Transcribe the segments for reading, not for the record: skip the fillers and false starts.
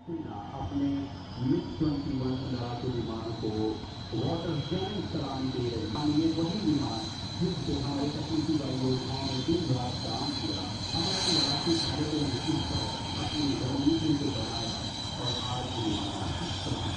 अपने MiG-21 लड़ाकू विमान को वाटर गैंग सलामी दे रहे। ये वही विमान जिस पे हमारे तकनीकी योद्धाओं ने दिन रात काम किया, हमारे लड़ाकू भारतों ने इस पर अपनी रणनीति को बनाया और आज ये विमान इस तरह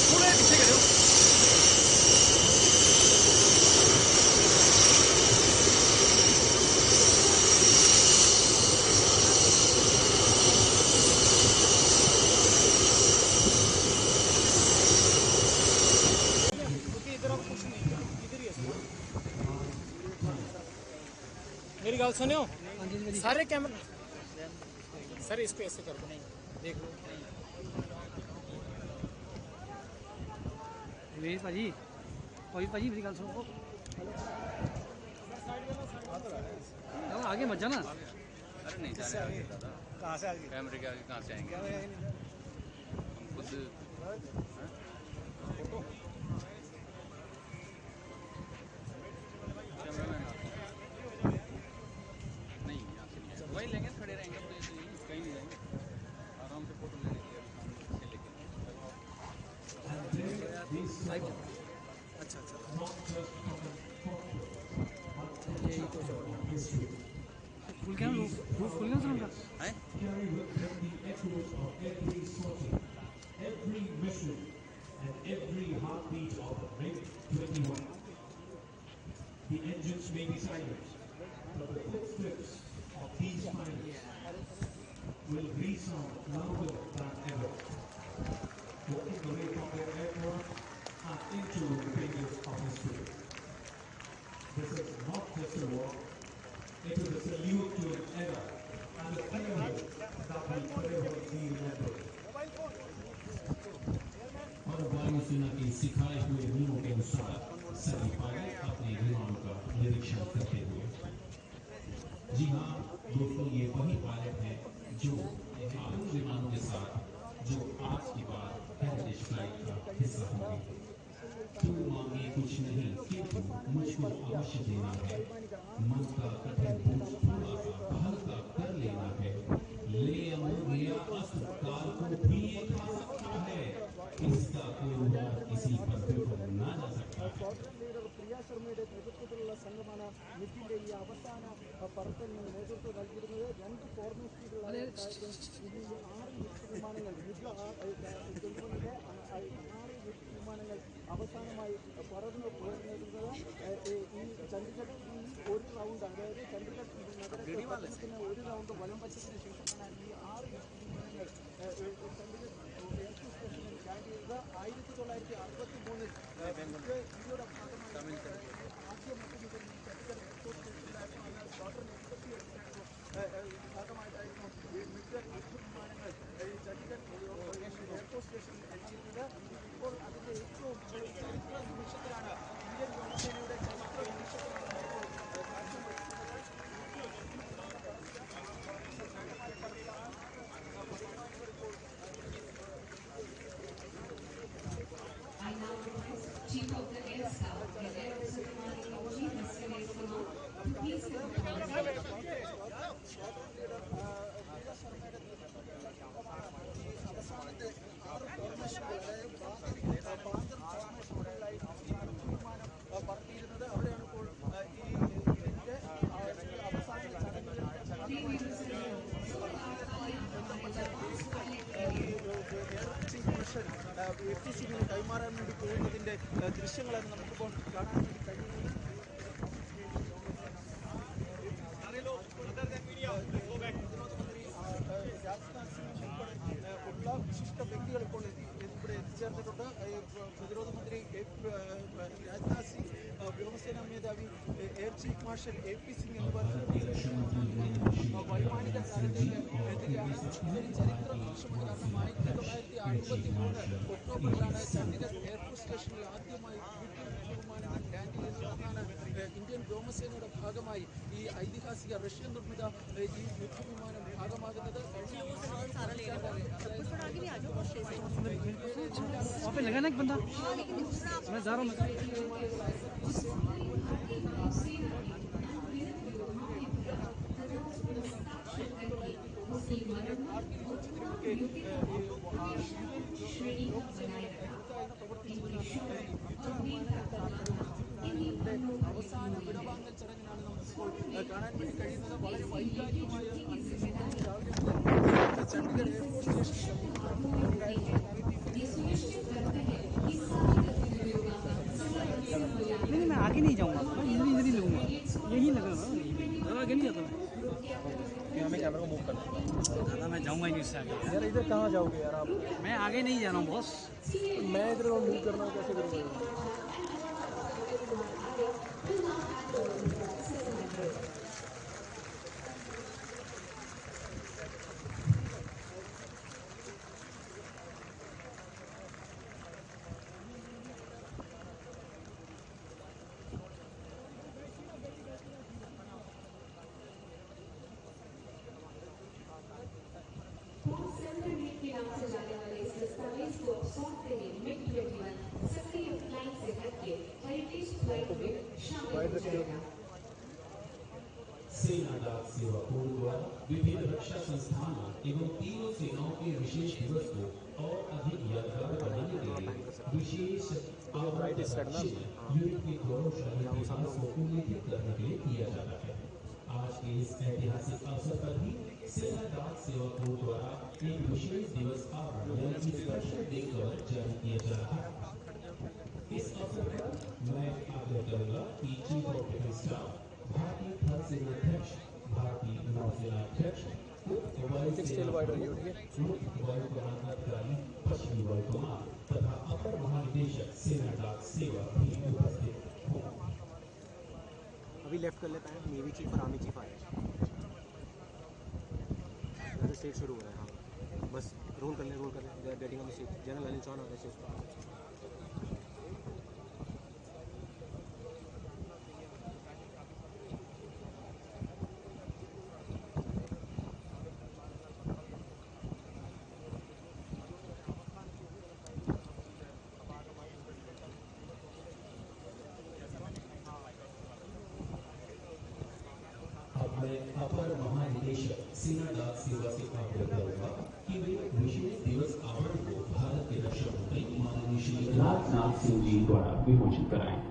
थोड़ा पीछे करो। मेरी गल सुनियो, सारे कैमरा सर इसको ऐसे कर दो, देख लो भाजी मेरी गल सुनो, आगे मत जाना। अरे नहीं कहाँ से आ गए? कैमरे के आगे कहाँ से आएंगे हम खुद। नहीं यहाँ से नहीं, वही लेंगे, खड़े रहेंगे, कहीं नहीं जाएंगे, आराम से फोटो लेने के लिए। अच्छा फुल क्या फुल क्या सुनूंगा हैं? every mission and every heartbeat of MiG-21. The engines may be silent, but the footsteps of these pilots will resound louder than ever, walking away from their aircraft and into the pages of history. This is not just a walk, it is a salute to an era and a ceremony that will forever be remembered. और वायुसेना के सिखाए हुए नियमों के अनुसार सभी pilot अपने विमानों का निरीक्षण करते हुए। जी हाँ दोस्तों, ये वही पायलट हैं जो उन विमानों के साथ जो आज की बात हेरिटेज फ्लाइट का हिस्सा होंगे। तू मांगे कुछ नहीं किंतु मुझको अवश्य देना है, मन का कठिन बोझ थोड़ा सा हल्का कर लेना है, ले अमूल्य अस्त्र काल को भी खा सकता है, इसका कोई किसी पर बिल्कुल ना जा सकता है। പ്രിയ ശർമ്മയുടെ നേതൃത്വത്തിലുള്ള സംഘമാണ് മിഗിന്റെ ഈ അവസാന പറത്തലിന് നേതൃത്വം നൽകിയിരുന്നത്. 2 ഫോർമേഷനുകളുള്ള ഇനി 6 വിമാനങ്ങൾ മിഗ്-21ന്റെ 6 വിമാനങ്ങൾ അവസാനമായി പറന്നു പോയിരുന്നത്. ഈ ചണ്ഡീഗഡ് ഈ ഒരു റൗണ്ട്, അതായത് ചണ്ഡീഗഡ് നഗരത്തിന് ഒരു റൗണ്ട് വലം വച്ചതിന് ശേഷമാണ് ഈ 6 വിമാനങ്ങൾ ചണ്ഡീഗഡ് എയർഫോഴ്സ് സ്റ്റേഷനിൽ ലാൻഡ് ചെയ്തത്. 1963 ഇന്ത്യയുടെ ഭാഗമായി ആദ്യ മുഖ്യമന്ത്രി ചണ്ഡീഗഡ് എയർഫോഴ്സ് സ്റ്റേഷനിലായിരുന്നു. അന്ന് ഡോക്ടർ ഭാഗമായിട്ടായിരുന്നു ഈ മിഗ് യുദ്ധവിമാനങ്ങൾ ചണ്ഡീഗഡ് എയർഫോഴ്സ് സ്റ്റേഷനിൽ എത്തിയിരുന്നത്. ഇപ്പോൾ അതിൻ്റെ ഏറ്റവും ചരിത്ര നിമിഷത്തിലാണ് ഇന്ത്യൻ വ്യോമസേനയുടെ ചരിത്ര നിമിഷത്തിലാണ് ഇപ്പോൾ സാക്ഷ്യം വഹിക്കുന്നത്. I now request Chief of the Air Staff, the Air Force Commanding in Chief, Mr. S. Kumar, to please come forward. അവസാനത്തെ 6 ഫോർമേഷനുകളിലായി ബാങ്കർ ഫോർമേഷനുകളിലായി വിമാനം പറത്തിയിരുന്നത്. അവിടെയാണ് ഇപ്പോൾ ഇതിന്റെ അവസാന ചടങ്ങുകൾ ചീഫ് മിനിസ്റ്റർ APCന് കൈമാറാൻ വേണ്ടി പോകുന്നതിന്റെ ദൃശ്യങ്ങളാണ് നമുക്കിപ്പോൾ കാണാൻ വേണ്ടി കഴിയുന്നത്. പ്രതിരോധമന്ത്രി രാജ്നാഥ് സിംഗ് ഉൾപ്പെടെ ഉള്ള വിശിഷ്ട വ്യക്തികൾ ഇപ്പോൾ ഇവിടെ എത്തിച്ചേർന്നിട്ടുണ്ട്. പ്രതിരോധ മന്ത്രി രാജ്നാഥ് സിംഗ്, വ്യോമസേനാ മേധാവി air chief marshal AP Singh എന്നിവർ വൈമാനിക ചാരത്തേക്ക് എത്തുകയാണ്. ഇതൊരു ചരിത്ര നിമിഷമാണ്. കാരണം 1953 ഒക്ടോബറിലാണ് ചണ്ഡീഗഡ് എയർഫോഴ്സ് സ്റ്റേഷനിൽ ആദ്യമായി വിമാനങ്ങൾ ലാൻഡ് ചെയ്യുന്നതാണ്. ഇന്ത്യൻ വ്യോമസേനയുടെ ഭാഗമായി ഈ ഐതിഹാസിക റഷ്യൻ നിർമ്മിത ഈ യുദ്ധവിമാനം ഭാഗമാകുന്നത്. वहाँ पे लगा ना एक बंदा, मैं जा रहा हूँ. അവസാന വിടവാങ്ങൽ ചടങ്ങിനാണ് നമുക്കിപ്പോൾ കാണാൻ വേണ്ടി കഴിയുന്നത്. വളരെ വൈകാരികമായ ചണ്ഡീഗഡ് എയർഫോഴ്സ് സ്റ്റേഷൻ नहीं, मैं आगे नहीं जाऊँगा, मैं इधर ही लूँगा, यही लगा ना, आगे नहीं जाता मैं. हमें कैमरा को मूव करना दादा मैं जाऊँगा ही नहीं इससे आगे. यार. इधर कहाँ जाओगे यार आप? मैं आगे नहीं जा रहा हूँ बॉस. मैं इधर मूव करना हूँ, कैसे करूँगा? सेना डाक सेवा कोर द्वारा विभिन्न रक्षा संस्थानों एवं तीनों सेनाओं के विशेष दिवस को और अधिक यादगार बनाने के लिए विशेष युद्ध के गौरवशाली इतिहास को उल्लेखित करने के लिए किया जाता है। आज के इस ऐतिहासिक अवसर पर भी सेना डाक सेवा कोर द्वारा एक विशेष दिवस आवरण यानी स्पेशल डे कवर जारी किया जा रहा है। इस अवसर पर मैं आग्रह करूंगा कि चीफ ऑफ डिफेंस स्टाफ, भारतीय थल सेनाध्यक्ष, भारतीय नौसेनाध्यक्ष, वायु कमांडाधिकारी, पश्चिमी वायु कमान तथा अपर महानिदेशक सेना डाक सेवा भी उपस्थित हों। अभी लेफ्ट कर लेता है, नेवी चीफ और आर्मी चीफ आए हैं, स्टेट शुरू हो रहा है. हाँ बस रोल कर ले getting on the seat. General Anil Chauhan और स्टेज पर. अपर महानिदेशक सेना डाक सेवा से आग्रह करूंगा कि वे विशेष दिवस आवरण को भारत के रक्षा मंत्री माननीय श्री राजनाथ सिंह जी द्वारा विमोचित कराएं।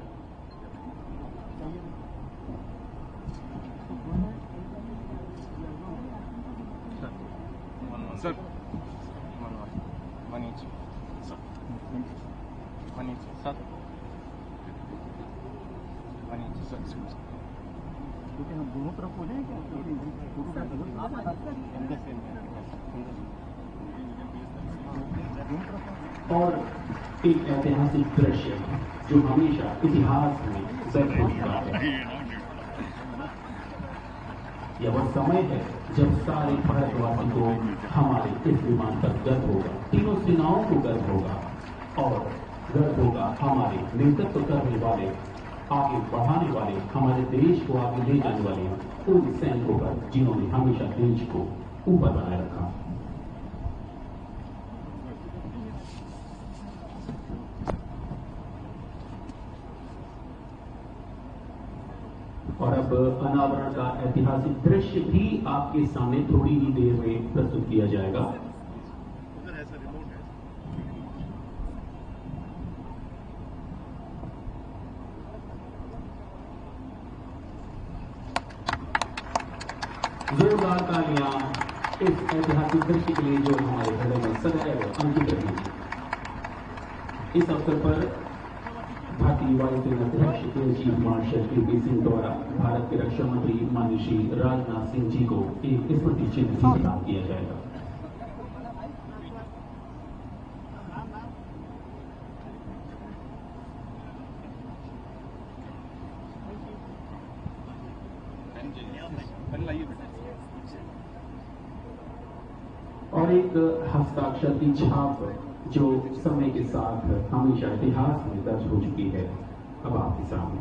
Sir 1 inch sir 1 inch sir 1 inch sir. क्योंकि हम दोनों तरफ हो जाए क्या और एक ऐतिहासिक दृश्य जो हमेशा इतिहास में दर्ज होता है। यह वह समय है जब सारे भारतवासी को हमारे इस विमान पर गर्व होगा, तीनों सेनाओं को गर्व होगा और गर्व होगा हमारे नेतृत्व करने वाले, आगे बढ़ाने वाले, हमारे देश को आगे ले जाने वाले उन सैनिकों पर जिन्होंने हमेशा देश को ऊपर बनाए रखा। और अब अनावरण का ऐतिहासिक दृश्य भी आपके सामने थोड़ी ही देर में प्रस्तुत किया जाएगा। जोरदार तालियां इस ऐतिहासिक दृश्य के लिए जो हमारे हृदय में सदैव अंकित रहेंगे। इस अवसर पर भारतीय वायुसेना अध्यक्ष एयर चीफ मार्शल के सिंह द्वारा भारत के रक्षा मंत्री माननीय श्री राजनाथ सिंह जी को एक स्मृति चिन्ह भी प्रदान किया जाएगा। और एक हस्ताक्षर की छाप जो समय के साथ हमेशा इतिहास में दर्ज हो चुकी है, अब आपके सामने।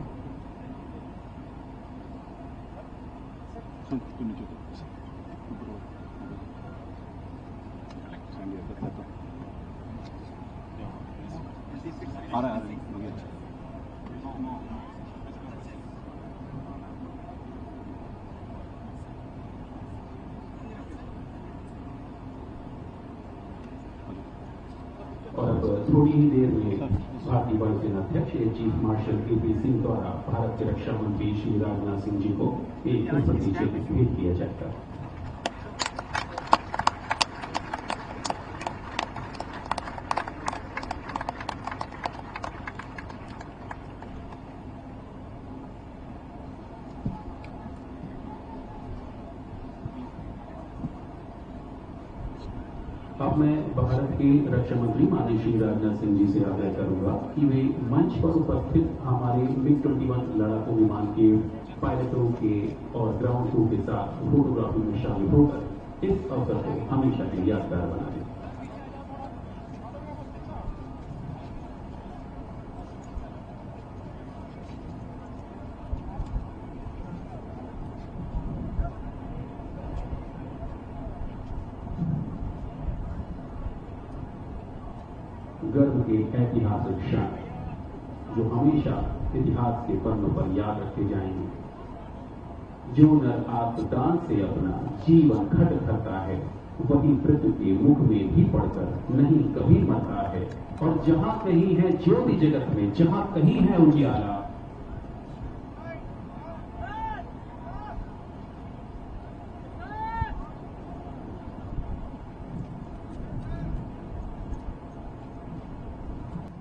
और अब थोड़ी ही देर में भारतीय वायुसेना अध्यक्ष एयर चीफ मार्शल के सिंह द्वारा भारत के रक्षा मंत्री श्री राजनाथ सिंह जी को एक स्मृति चिन्ह भेंट किया जाएगा। अब मैं भारत के रक्षा मंत्री माननीय श्री राजनाथ सिंह जी से आग्रह करूंगा कि वे मंच पर उपस्थित हमारे MiG-21 लड़ाकू विमान के पायलटों के और ग्राउंड क्रू के साथ फोटोग्राफी में शामिल होकर इस अवसर को हमेशा के लिए यादगार बना दें। गर्व के ऐतिहासिक क्षण जो हमेशा इतिहास के पन्नों पर याद रखे जाएंगे। जो नर आत्मदान से अपना जीवन खर्च करता है वही मृत्यु के मुख में भी पड़कर नहीं कभी मरता है। और जहां कहीं है ज्योति जगत में, जहां कहीं है उजियाला,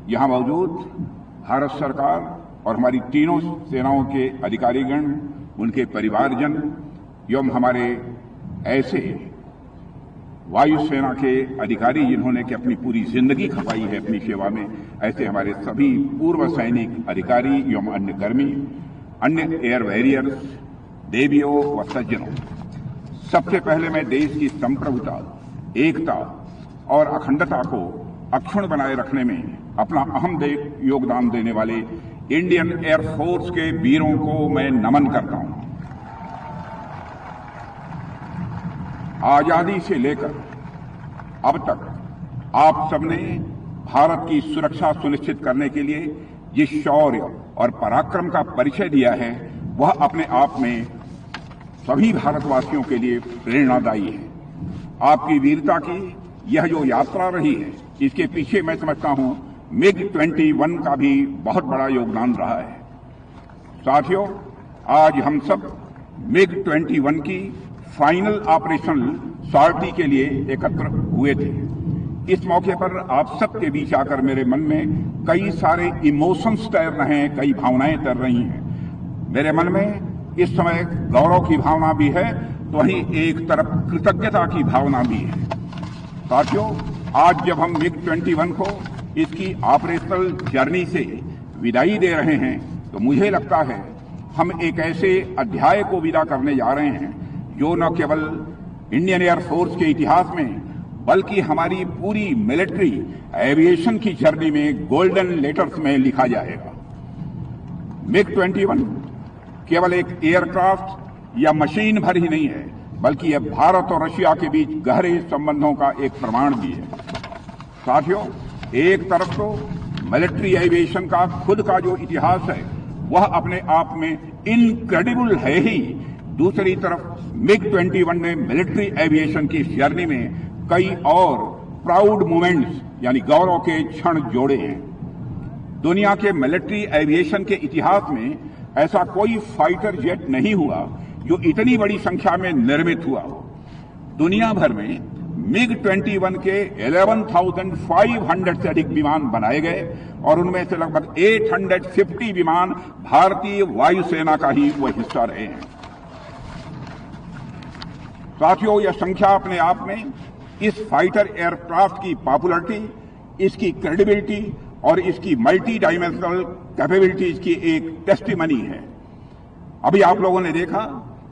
यहाँ मौजूद भारत सरकार और हमारी तीनों सेनाओं के अधिकारीगण, उनके परिवारजन एवं हमारे ऐसे वायुसेना के अधिकारी जिन्होंने कि अपनी पूरी जिंदगी खपाई है अपनी सेवा में, ऐसे हमारे सभी पूर्व सैनिक अधिकारी एवं अन्य कर्मी, अन्य एयर वॉरियर्स, देवियों व सज्जनों, सबसे पहले मैं देश की संप्रभुता, एकता और अखंडता को अक्षुण्ण बनाए रखने में अपना अहम योगदान देने वाले इंडियन एयरफोर्स के वीरों को मैं नमन करता हूं। आजादी से लेकर अब तक आप सबने भारत की सुरक्षा सुनिश्चित करने के लिए जिस शौर्य और पराक्रम का परिचय दिया है वह अपने आप में सभी भारतवासियों के लिए प्रेरणादायी है। आपकी वीरता की यह जो यात्रा रही है इसके पीछे मैं समझता हूं MiG-21 का भी बहुत बड़ा योगदान रहा है। साथियों, आज हम सब MiG-21 की फाइनल ऑपरेशन सॉर्टी के लिए एकत्र हुए थे। इस मौके पर आप सबके बीच आकर मेरे मन में कई सारे इमोशंस तैर रहे हैं, कई भावनाएं तैर रही हैं। मेरे मन में इस समय गौरव की भावना भी है तो वहीं एक तरफ कृतज्ञता की भावना भी है। साथियों, आज जब हम MiG-21 को इसकी ऑपरेशनल जर्नी से विदाई दे रहे हैं तो मुझे लगता है हम एक ऐसे अध्याय को विदा करने जा रहे हैं जो न केवल इंडियन एयरफोर्स के इतिहास में बल्कि हमारी पूरी मिलिट्री एविएशन की जर्नी में गोल्डन लेटर्स में लिखा जाएगा। MiG-21 केवल एक एयरक्राफ्ट या मशीन भर ही नहीं है, बल्कि यह भारत और रशिया के बीच गहरे संबंधों का एक प्रमाण भी है। साथियों, एक तरफ तो मिलिट्री एविएशन का खुद का जो इतिहास है वह अपने आप में इनक्रेडिबल है ही, दूसरी तरफ MiG-21 ने मिलिट्री एविएशन की जर्नी में कई और प्राउड मोमेंट्स यानी गौरव के क्षण जोड़े हैं। दुनिया के मिलिट्री एविएशन के इतिहास में ऐसा कोई फाइटर जेट नहीं हुआ जो इतनी बड़ी संख्या में निर्मित हुआ हो। दुनिया भर में MiG-21 के 11,500 से अधिक विमान बनाए गए और उनमें से लगभग 850 विमान भारतीय वायुसेना का ही वो हिस्सा रहे हैं। साथियों, यह संख्या अपने आप में इस फाइटर एयरक्राफ्ट की पॉपुलैरिटी, इसकी क्रेडिबिलिटी और इसकी मल्टी डायमेंशनल कैपेबिलिटीज की एक टेस्टिमनी है। अभी आप लोगों ने देखा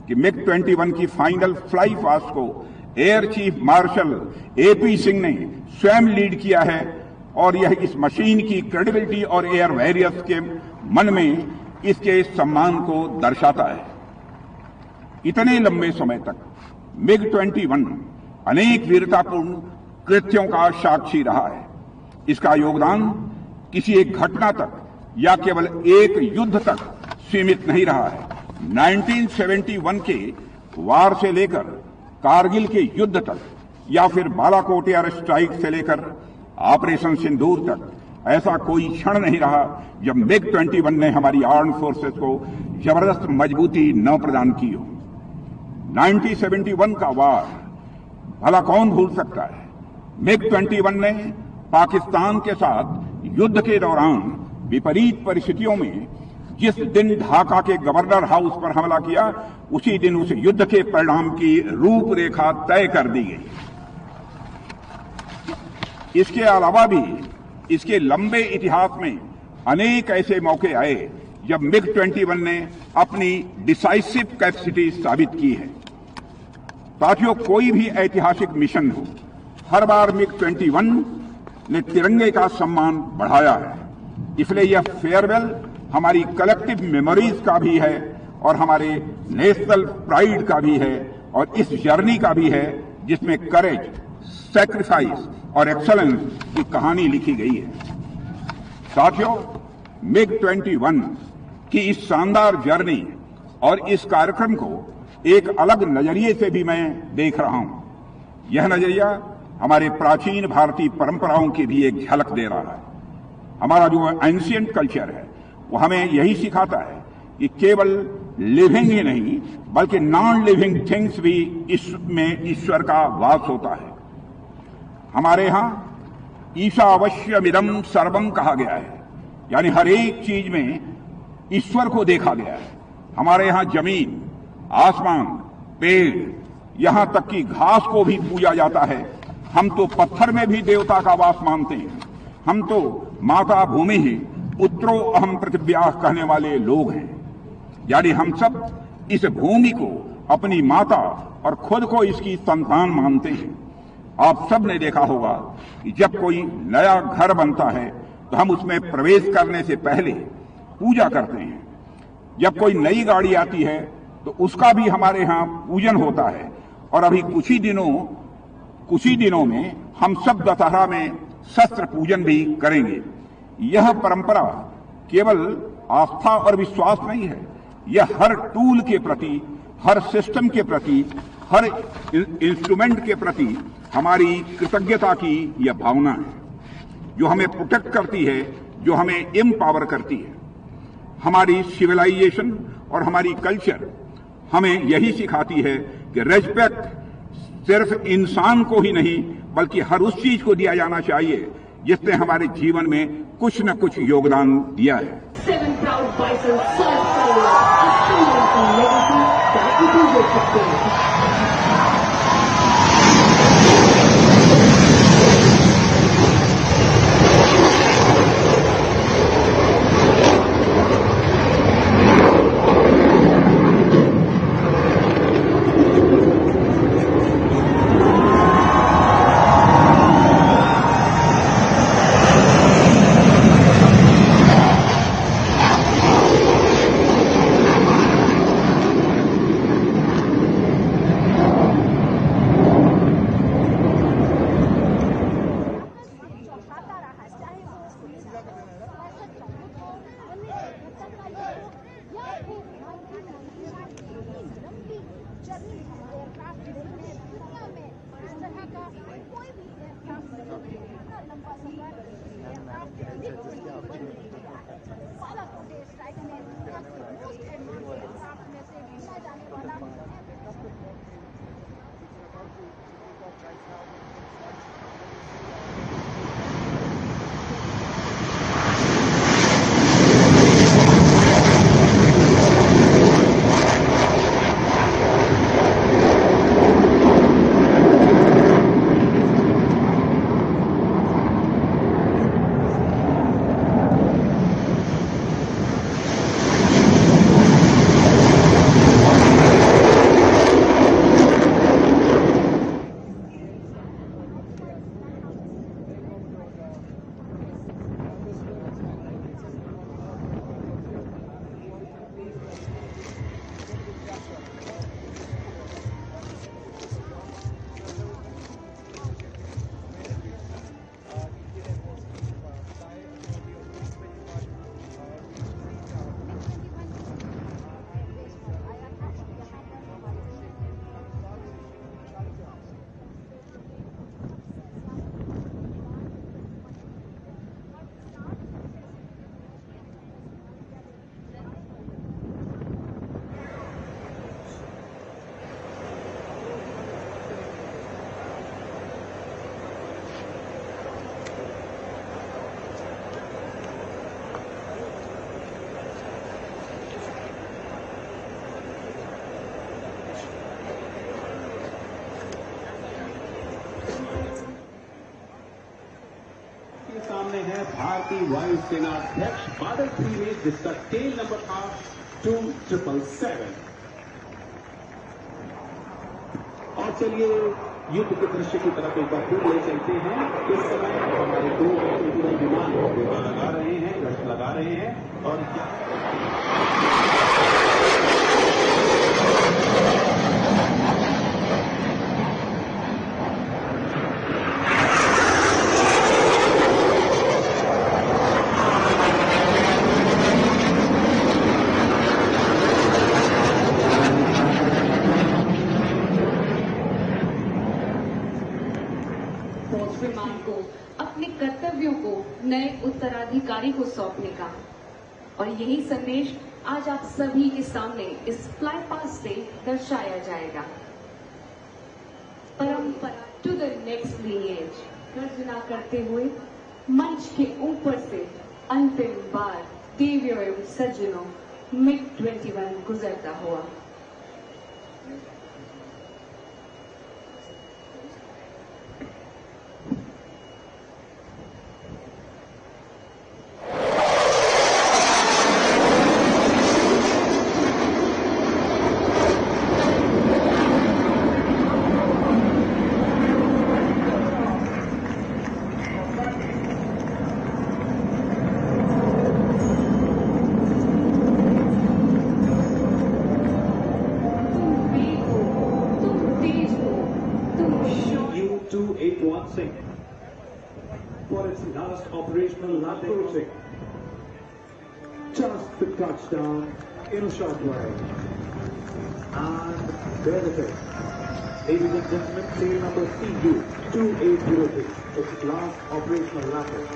कि MiG-21 की फाइनल फ्लाई पास्ट को air chief marshal AP Singh ने स्वयं लीड किया है और यह इस मशीन की क्रेडिबिलिटी और एयर वॉरियर्स के मन में इसके सम्मान को दर्शाता है। इतने लंबे समय तक MiG-21 अनेक वीरतापूर्ण कृत्यों का साक्षी रहा है। इसका योगदान किसी एक घटना तक या केवल एक युद्ध तक सीमित नहीं रहा है। 1971 के वार से लेकर कारगिल के युद्ध तक या फिर बालाकोट एयर स्ट्राइक से लेकर ऑपरेशन सिंदूर तक ऐसा कोई क्षण नहीं रहा जब MiG-21 ने हमारी आर्म फोर्सेस को जबरदस्त मजबूती न प्रदान की हो। 1971 का वार भला कौन भूल सकता है। MiG-21 ने पाकिस्तान के साथ युद्ध के दौरान विपरीत परिस्थितियों में जिस दिन ढाका के गवर्नर हाउस पर हमला किया, उसी दिन उस युद्ध के परिणाम की रूपरेखा तय कर दी गई। इसके अलावा भी इसके लंबे इतिहास में अनेक ऐसे मौके आए जब MiG-21 ने अपनी डिसाइसिव कैपेसिटी साबित की है। साथियों, कोई भी ऐतिहासिक मिशन हो, हर बार MiG-21 ने तिरंगे का सम्मान बढ़ाया है। इसलिए यह फेयरवेल हमारी कलेक्टिव मेमोरीज का भी है और हमारे नेशनल प्राइड का भी है और इस जर्नी का भी है जिसमें करेज, सैक्रिफाइस और एक्सेलेंस की कहानी लिखी गई है। साथियों, MiG-21 की इस शानदार जर्नी और इस कार्यक्रम को एक अलग नजरिए से भी मैं देख रहा हूं। यह नजरिया हमारे प्राचीन भारतीय परंपराओं की भी एक झलक दे रहा है। हमारा जो एंशिएंट कल्चर है वो हमें यही सिखाता है कि केवल लिविंग ही नहीं बल्कि नॉन लिविंग थिंग्स भी इसमें ईश्वर का वास होता है। हमारे यहां ईशावास्यमिदं सर्वम कहा गया है, यानी हर एक चीज में ईश्वर को देखा गया है। हमारे यहां जमीन, आसमान, पेड़, यहां तक कि घास को भी पूजा जाता है। हम तो पत्थर में भी देवता का वास मानते हैं। हम तो माता भूमि ही पुत्रो अहम पृथिव्याः कहने वाले लोग हैं, यानी हम सब इस भूमि को अपनी माता और खुद को इसकी संतान मानते हैं। आप सब ने देखा होगा कि जब कोई नया घर बनता है तो हम उसमें प्रवेश करने से पहले पूजा करते हैं। जब कोई नई गाड़ी आती है तो उसका भी हमारे यहाँ पूजन होता है। और अभी कुछ ही दिनों में हम सब दशहरा में शस्त्र पूजन भी करेंगे। यह परंपरा केवल आस्था और विश्वास नहीं है, यह हर टूल के प्रति, हर सिस्टम के प्रति, हर इंस्ट्रूमेंट के प्रति हमारी कृतज्ञता की यह भावना है जो हमें प्रोटेक्ट करती है, जो हमें एम्पावर करती है। हमारी सिविलाइजेशन और हमारी कल्चर हमें यही सिखाती है कि रेस्पेक्ट सिर्फ इंसान को ही नहीं बल्कि हर उस चीज को दिया जाना चाहिए जिसने हमारे जीवन में कुछ न कुछ योगदान दिया है। 7 proud bison served forward, a symbol of legacy that we do with the सामने है भारतीय वायुसेना अध्यक्ष बादल 3 में, जिसका टेल नंबर था 2777। और चलिए युद्ध के दृश्य की तरफ एक बार फिर ले चलते हैं। इस समय हमारे दो विमान लगा रहे हैं, गश्त लगा रहे हैं और विमान को अपने कर्तव्यों को नए उत्तराधिकारी को सौंपने का, और यही संदेश आज आप सभी के सामने इस फ्लाई पास्ट से दर्शाया जाएगा। परंपरा टू द नेक्स्ट लीनिएज गर्जना करते हुए मंच के ऊपर से अंतिम बार देवियों एवं सज्जनों MiG-21 गुजरता हुआ। for its last operational landing. Just the touchdown in a short while. And there it is. Ladies and gentlemen, tail number CU-2803. Its last operational landing.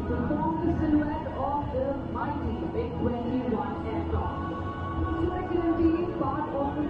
To form the silhouette of the mighty MiG-21 aircraft. This regularly is part of the